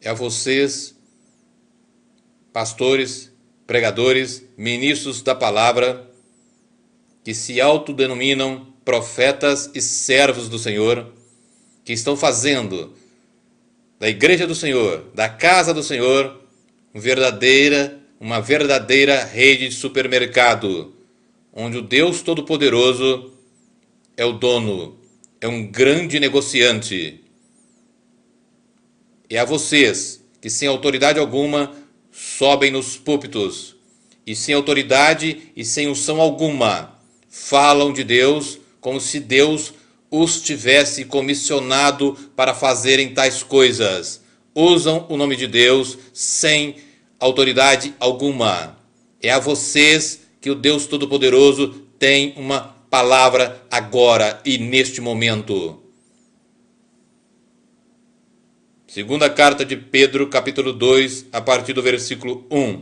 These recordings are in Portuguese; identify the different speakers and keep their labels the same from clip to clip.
Speaker 1: É a vocês, pastores, pregadores, ministros da palavra, que se autodenominam profetas e servos do Senhor, que estão fazendo da igreja do Senhor, da casa do Senhor, uma verdadeira rede de supermercado, onde o Deus Todo-Poderoso é o dono, é um grande negociante. É a vocês que sem autoridade alguma sobem nos púlpitos e sem autoridade e sem unção alguma falam de Deus como se Deus os tivesse comissionado para fazerem tais coisas. Usam o nome de Deus sem autoridade alguma. É a vocês que o Deus Todo-Poderoso tem uma palavra agora e neste momento. Segunda carta de Pedro, capítulo 2, a partir do versículo 1.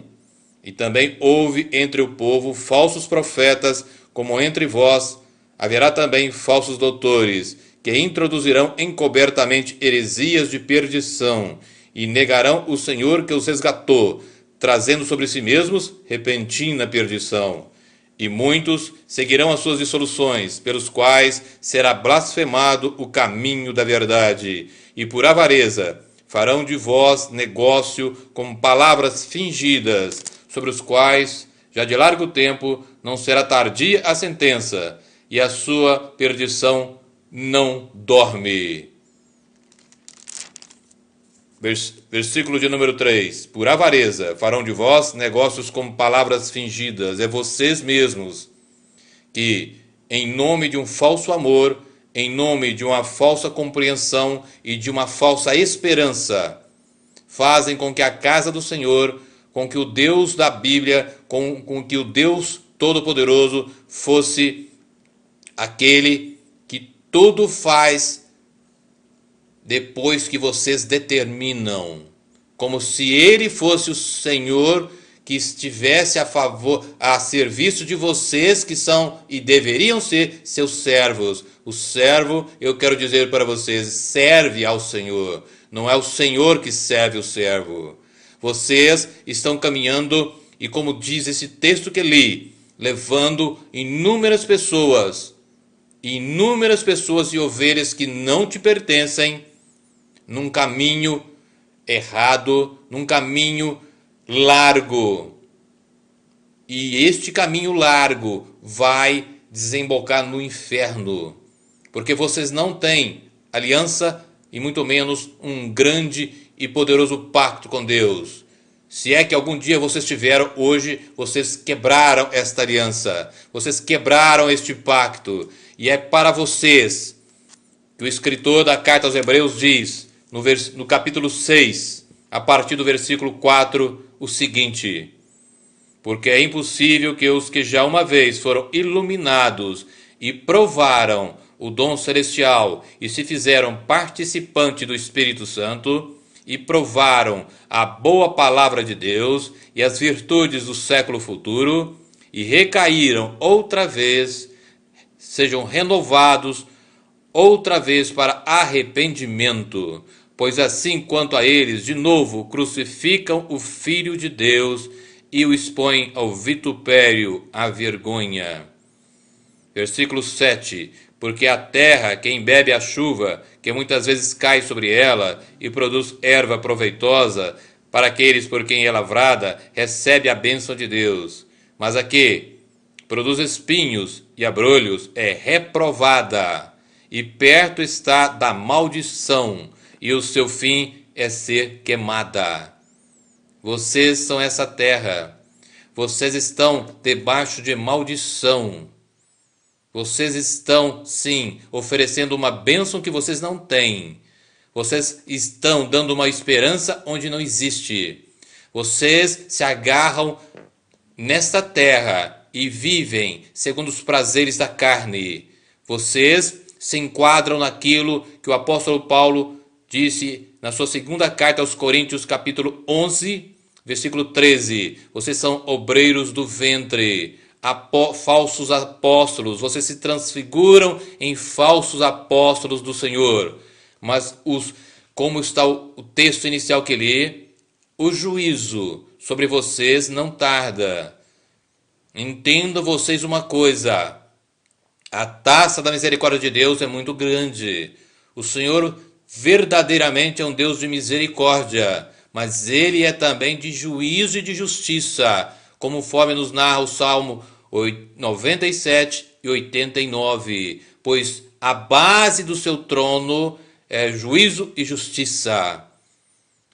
Speaker 1: E também houve entre o povo falsos profetas, como entre vós haverá também falsos doutores, que introduzirão encobertamente heresias de perdição, e negarão o Senhor que os resgatou, trazendo sobre si mesmos repentina perdição. E muitos seguirão as suas dissoluções, pelos quais será blasfemado o caminho da verdade. E por avareza farão de vós negócio com palavras fingidas, sobre os quais, já de largo tempo, não será tardia a sentença, e a sua perdição não dorme. Versículo de número 3. Por avareza farão de vós negócios com palavras fingidas. É vocês mesmos que, em nome de um falso amor, em nome de uma falsa compreensão e de uma falsa esperança, fazem com que a casa do Senhor, com que o Deus da Bíblia, com que o Deus Todo-Poderoso fosse aquele que tudo faz depois que vocês determinam, como se ele fosse o Senhor que estivesse a serviço de vocês, que são e deveriam ser seus servos. O servo, eu quero dizer para vocês, serve ao Senhor. Não é o Senhor que serve o servo. Vocês estão caminhando, e como diz esse texto que li, levando inúmeras pessoas e ovelhas que não te pertencem, num caminho errado, num caminho largo. E este caminho largo vai desembocar no inferno, porque vocês não têm aliança e muito menos um grande e poderoso pacto com Deus. Se é que algum dia vocês tiveram, hoje vocês quebraram esta aliança, vocês quebraram este pacto, e é para vocês que o escritor da carta aos Hebreus diz, no capítulo 6, a partir do versículo 4, o seguinte: porque é impossível que os que já uma vez foram iluminados e provaram o dom celestial e se fizeram participante do Espírito Santo e provaram a boa palavra de Deus e as virtudes do século futuro e recaíram outra vez, sejam renovados outra vez para arrependimento, pois assim quanto a eles, de novo, crucificam o Filho de Deus e o expõem ao vitupério, à vergonha. Versículo 7. Porque a terra, quem bebe a chuva, que muitas vezes cai sobre ela e produz erva proveitosa, para aqueles por quem é lavrada, recebe a bênção de Deus. Mas a que produz espinhos e abrolhos é reprovada, e perto está da maldição, e o seu fim é ser queimada. Vocês são essa terra. Vocês estão debaixo de maldição. Vocês estão, sim, oferecendo uma bênção que vocês não têm. Vocês estão dando uma esperança onde não existe. Vocês se agarram nesta terra e vivem segundo os prazeres da carne. Vocês se enquadram naquilo que o apóstolo Paulo disse na sua segunda carta aos Coríntios, capítulo 11, versículo 13. Vocês são obreiros do ventre, falsos apóstolos. Vocês se transfiguram em falsos apóstolos do Senhor. Mas os como está o texto inicial que li, o juízo sobre vocês não tarda. Entendam vocês uma coisa, a taça da misericórdia de Deus é muito grande. O Senhor verdadeiramente é um Deus de misericórdia, mas Ele é também de juízo e de justiça, conforme nos narra o Salmo 97 e 89, pois a base do seu trono é juízo e justiça.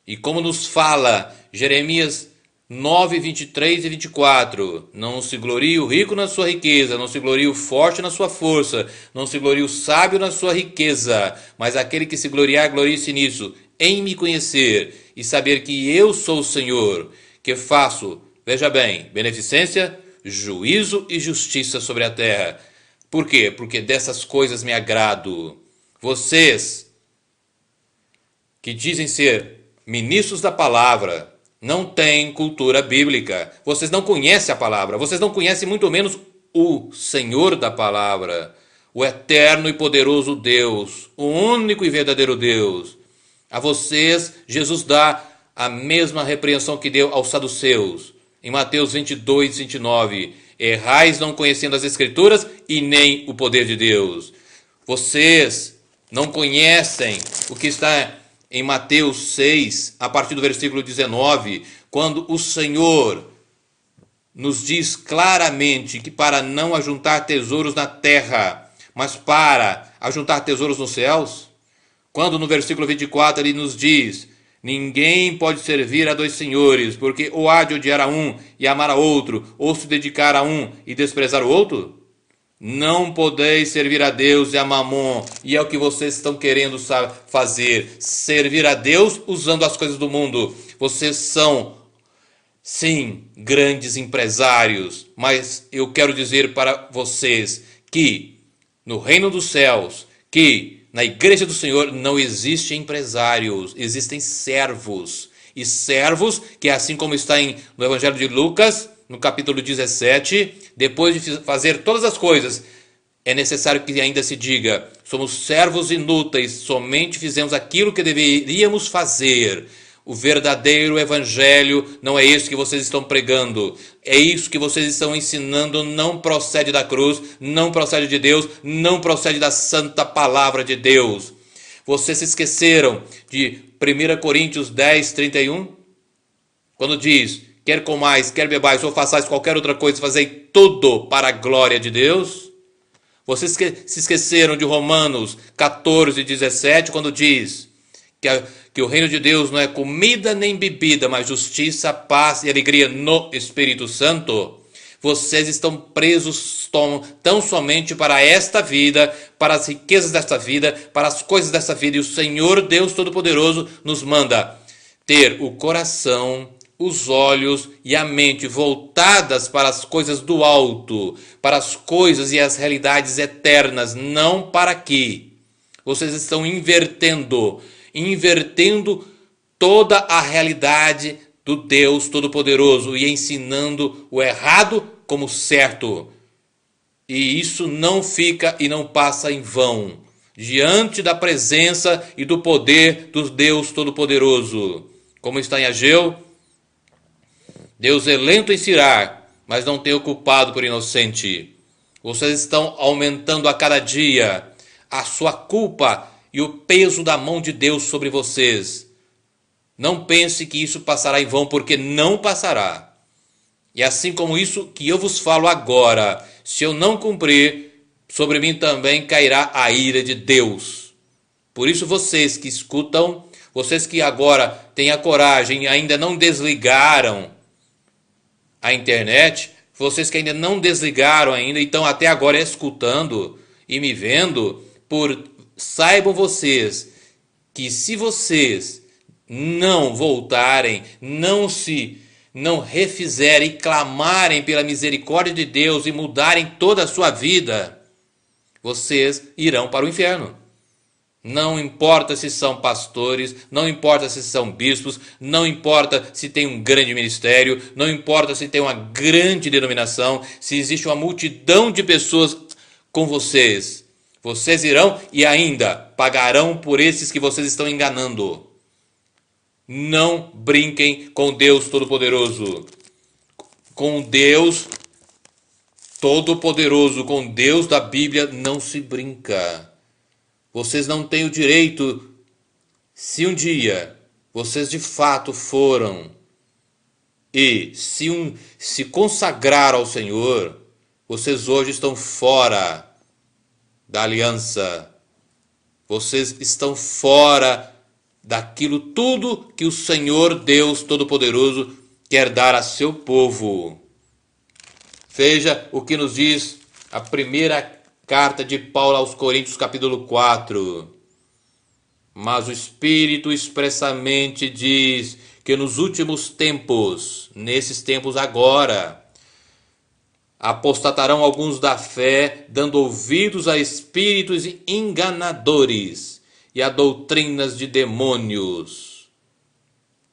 Speaker 1: E como nos fala Jeremias 9, 23 e 24, não se glorie o rico na sua riqueza, não se glorie o forte na sua força, não se glorie o sábio na sua riqueza, mas aquele que se gloriar, glorie-se nisso, em me conhecer e saber que eu sou o Senhor, que faço, veja bem, beneficência, juízo e justiça sobre a terra. Por quê? Porque dessas coisas me agrado. Vocês que dizem ser ministros da palavra, não têm cultura bíblica. Vocês não conhecem a palavra. Vocês não conhecem muito menos o Senhor da palavra, o eterno e poderoso Deus, o único e verdadeiro Deus. A vocês, Jesus dá a mesma repreensão que deu aos saduceus. Em Mateus 22, 29. Errais não conhecendo as Escrituras e nem o poder de Deus. Vocês não conhecem o que está em Mateus 6, a partir do versículo 19, quando o Senhor nos diz claramente que para não ajuntar tesouros na terra, mas para ajuntar tesouros nos céus. Quando no versículo 24 ele nos diz: ninguém pode servir a dois senhores, porque ou há de odiar a um e amar a outro, ou se dedicar a um e desprezar o outro. Não podeis servir a Deus e a Mamon, e é o que vocês estão querendo fazer, servir a Deus usando as coisas do mundo. Vocês são, sim, grandes empresários, mas eu quero dizer para vocês que no reino dos céus, que na igreja do Senhor não existem empresários, existem servos. E servos que, assim como está no Evangelho de Lucas, no capítulo 17, depois de fazer todas as coisas, é necessário que ainda se diga: somos servos inúteis, somente fizemos aquilo que deveríamos fazer. O verdadeiro evangelho não é isso que vocês estão pregando. É isso que vocês estão ensinando, não procede da cruz, não procede de Deus, não procede da santa palavra de Deus. Vocês se esqueceram de 1 Coríntios 10, 31? Quando diz: quer comais, quer bebais ou façais qualquer outra coisa, fazei tudo para a glória de Deus. Vocês se esqueceram de Romanos 14, 17, quando diz que o reino de Deus não é comida nem bebida, mas justiça, paz e alegria no Espírito Santo. Vocês estão presos tão somente para esta vida, para as riquezas desta vida, para as coisas desta vida. E o Senhor Deus Todo-Poderoso nos manda ter o coração, os olhos e a mente voltadas para as coisas do alto, para as coisas e as realidades eternas, não para aqui. Vocês estão invertendo toda a realidade do Deus Todo-Poderoso e ensinando o errado como certo. E isso não fica e não passa em vão, diante da presença e do poder do Deus Todo-Poderoso. Como está em Ageu: Deus é lento em se irar, mas não tem o culpado por inocente. Vocês estão aumentando a cada dia a sua culpa e o peso da mão de Deus sobre vocês. Não pense que isso passará em vão, porque não passará. E assim como isso que eu vos falo agora, se eu não cumprir, sobre mim também cairá a ira de Deus. Por isso vocês que escutam, vocês que agora têm a coragem e ainda não desligaram a internet, vocês que ainda não desligaram ainda, então até agora escutando e me vendo, saibam vocês que se vocês não voltarem, não refizerem e clamarem pela misericórdia de Deus e mudarem toda a sua vida, vocês irão para o inferno. Não importa se são pastores, não importa se são bispos, não importa se tem um grande ministério, não importa se tem uma grande denominação, se existe uma multidão de pessoas com vocês. Vocês irão e ainda pagarão por esses que vocês estão enganando. Não brinquem com Deus Todo-Poderoso. Com Deus Todo-Poderoso, com Deus da Bíblia, não se brinca. Vocês não têm o direito, se um dia vocês de fato foram e se consagrar ao Senhor, vocês hoje estão fora da aliança. Vocês estão fora daquilo tudo que o Senhor Deus Todo-Poderoso quer dar a seu povo. Veja o que nos diz a primeira carta de Paulo aos Coríntios, capítulo 4. Mas o Espírito expressamente diz que nos últimos tempos, nesses tempos agora, apostatarão alguns da fé, dando ouvidos a espíritos enganadores e a doutrinas de demônios.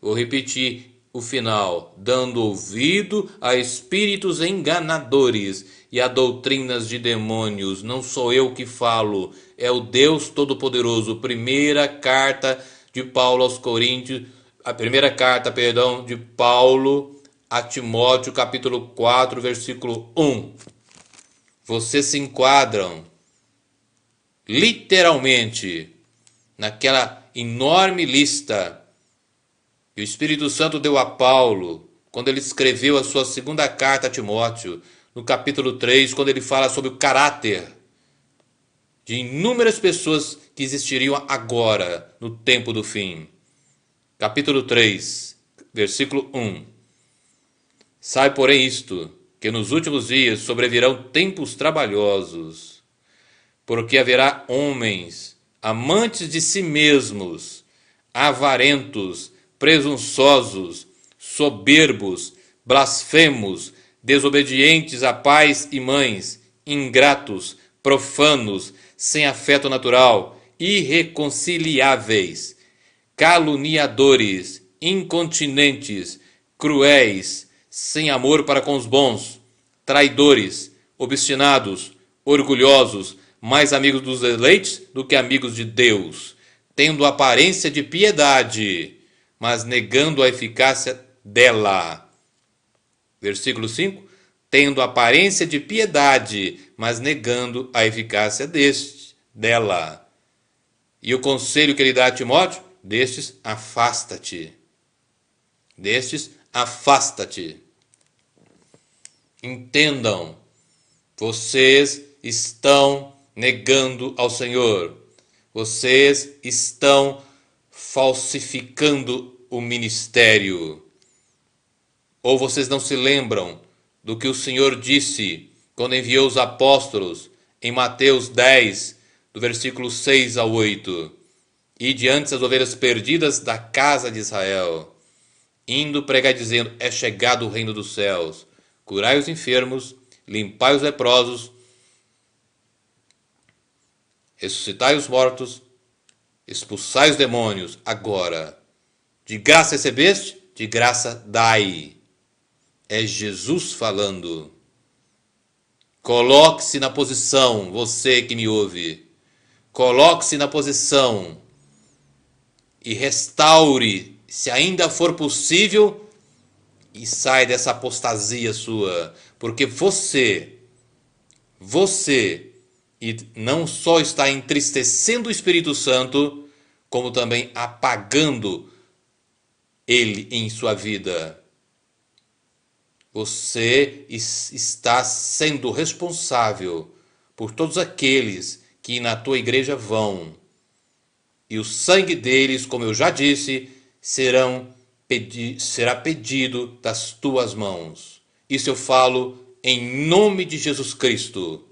Speaker 1: Vou repetir o final. Dando ouvido a espíritos enganadores e a doutrinas de demônios. Não sou eu que falo, é o Deus Todo-Poderoso. Primeira carta de Paulo aos Coríntios, a primeira carta, de Paulo a Timóteo, capítulo 4, versículo 1. Vocês se enquadram literalmente naquela enorme lista que o Espírito Santo deu a Paulo quando ele escreveu a sua segunda carta a Timóteo, no capítulo 3, quando ele fala sobre o caráter de inúmeras pessoas que existiriam agora, no tempo do fim. Capítulo 3, versículo 1. Sai, porém, isto, que nos últimos dias sobrevirão tempos trabalhosos, porque haverá homens amantes de si mesmos, avarentos, presunçosos, soberbos, blasfemos, desobedientes a pais e mães, ingratos, profanos, sem afeto natural, irreconciliáveis, caluniadores, incontinentes, cruéis, sem amor para com os bons, traidores, obstinados, orgulhosos, mais amigos dos eleitos do que amigos de Deus, tendo aparência de piedade, mas negando a eficácia dela. Versículo 5. Tendo aparência de piedade, mas negando a eficácia dela. E o conselho que ele dá a Timóteo? Destes, afasta-te. Destes, afasta-te. Entendam, vocês estão negando ao Senhor. Vocês estão falsificando o ministério. Ou vocês não se lembram do que o Senhor disse quando enviou os apóstolos em Mateus 10, do versículo 6 ao 8. E diante das ovelhas perdidas da casa de Israel, indo pregar dizendo, é chegado o reino dos céus, curai os enfermos, limpai os leprosos, ressuscitai os mortos, expulsai os demônios. Agora, de graça recebeste, de graça dai. É Jesus falando. Coloque-se na posição, você que me ouve. Coloque-se na posição e restaure, se ainda for possível, e sai dessa apostasia sua. Porque você e não só está entristecendo o Espírito Santo, como também apagando ele em sua vida. Você está sendo responsável por todos aqueles que na tua igreja vão. E o sangue deles, como eu já disse, será pedido das tuas mãos. Isso eu falo em nome de Jesus Cristo,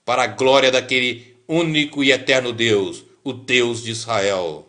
Speaker 1: para a glória daquele único e eterno Deus, o Deus de Israel.